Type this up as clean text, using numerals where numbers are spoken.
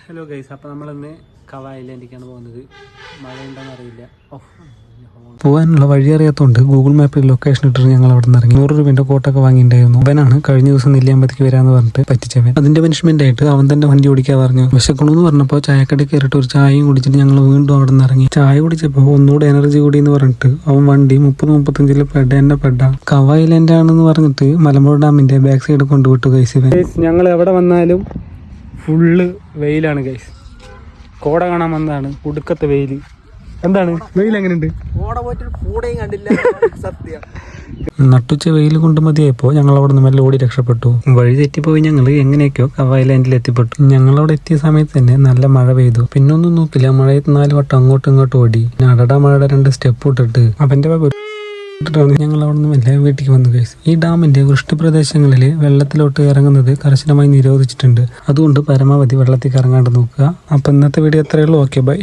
Hello guys, അപ്പോൾ നമ്മളിന്ന് കവ ഐലൻഡിലേക്കാണ് പോകുന്നത്. മഴയുണ്ടോയെന്ന് അറിയില്ല. പോകാനുള്ള വഴി അറിയാത്തതുകൊണ്ട് ഗൂഗിൾ മാപ്പിൽ ലൊക്കേഷൻ ഇട്ടിട്ട് ഞങ്ങൾ അവിടെ നിന്ന് ഇറങ്ങി. 100 രൂപേൻ്റെ കോട്ടൊക്കെ വാങ്ങിയിട്ടുണ്ടായിരുന്നു. അവനാണ് കഴിഞ്ഞ ദിവസം നെല്ലിയാമ്പതിക്ക് വരാമെന്ന് പറഞ്ഞിട്ട് പറ്റിച്ചവൻ. അതിന്റെ പനിഷ്മെന്റ് ആയിട്ട് അവൻ തന്നെ വണ്ടി ഓടിക്കാൻ പറഞ്ഞു. വിശക്കണമെന്ന് പറഞ്ഞപ്പോൾ ചായക്കടയിൽ കയറിയിട്ട് ഒരു ചായയും കുടിച്ചിട്ട് ഞങ്ങൾ വീണ്ടും അവിടെ നിന്ന് ഇറങ്ങി. ചായ കുടിച്ചപ്പോൾ ഒന്നുകൂടെ എനർജി കൂടി എന്ന് പറഞ്ഞിട്ട് അവൻ വണ്ടി 30-35 പെട കവ ഐലൻഡ് ആണെന്ന് പറഞ്ഞിട്ട് മലമ്പുഴ ഡാമിന്റെ ബാക്ക് സൈഡ് കൊണ്ടുവിട്ടു ഗൈസ്. ഞങ്ങൾ എവിടെ വന്നാലും ഫുള്ള് വെയിലാണ് ഗൈസ്. കോട കാണാൻ വന്നതാണ്. ഒടുക്കത്തെ വെയില്. എന്താണ് വെയിൽ എങ്ങനെയുണ്ട്? നട്ടുച്ച വെയിൽ കൊണ്ട് മതിയായപ്പോൾ ഞങ്ങൾ അവിടെ നിന്ന് മെല്ലെ ഓടി രക്ഷപ്പെട്ടു. വഴി തെറ്റിപ്പോയി ഞങ്ങൾ എങ്ങനെയൊക്കെയോ കവ ഐലൻഡിൽ എത്തിപ്പെട്ടു. ഞങ്ങളവിടെ എത്തിയ സമയത്ത് തന്നെ നല്ല മഴ പെയ്തു. പിന്നൊന്നും നോക്കില്ല, മഴയത്ത് 4 വട്ടം അങ്ങോട്ടും ഇങ്ങോട്ടും ഓടി. അടടാ മഴയുടെ 2 സ്റ്റെപ്പ് ഇട്ടിട്ട് അവന്റെ ഞങ്ങൾ അവിടെ നിന്ന് മെല്ലെ വീട്ടിലേക്ക് വന്നു ഗൈസ്. ഈ ഡാമിന്റെ വൃഷ്ടിപ്രദേശങ്ങളിൽ വെള്ളത്തിലോട്ട് ഇറങ്ങുന്നത് കർശനമായി നിരോധിച്ചിട്ടുണ്ട്. അതുകൊണ്ട് പരമാവധി വെള്ളത്തിൽ ഇറങ്ങാണ്ട് നോക്കുക. അപ്പൊ ഇന്നത്തെ വീഡിയോ എത്രയുള്ളൂ. Okay, by.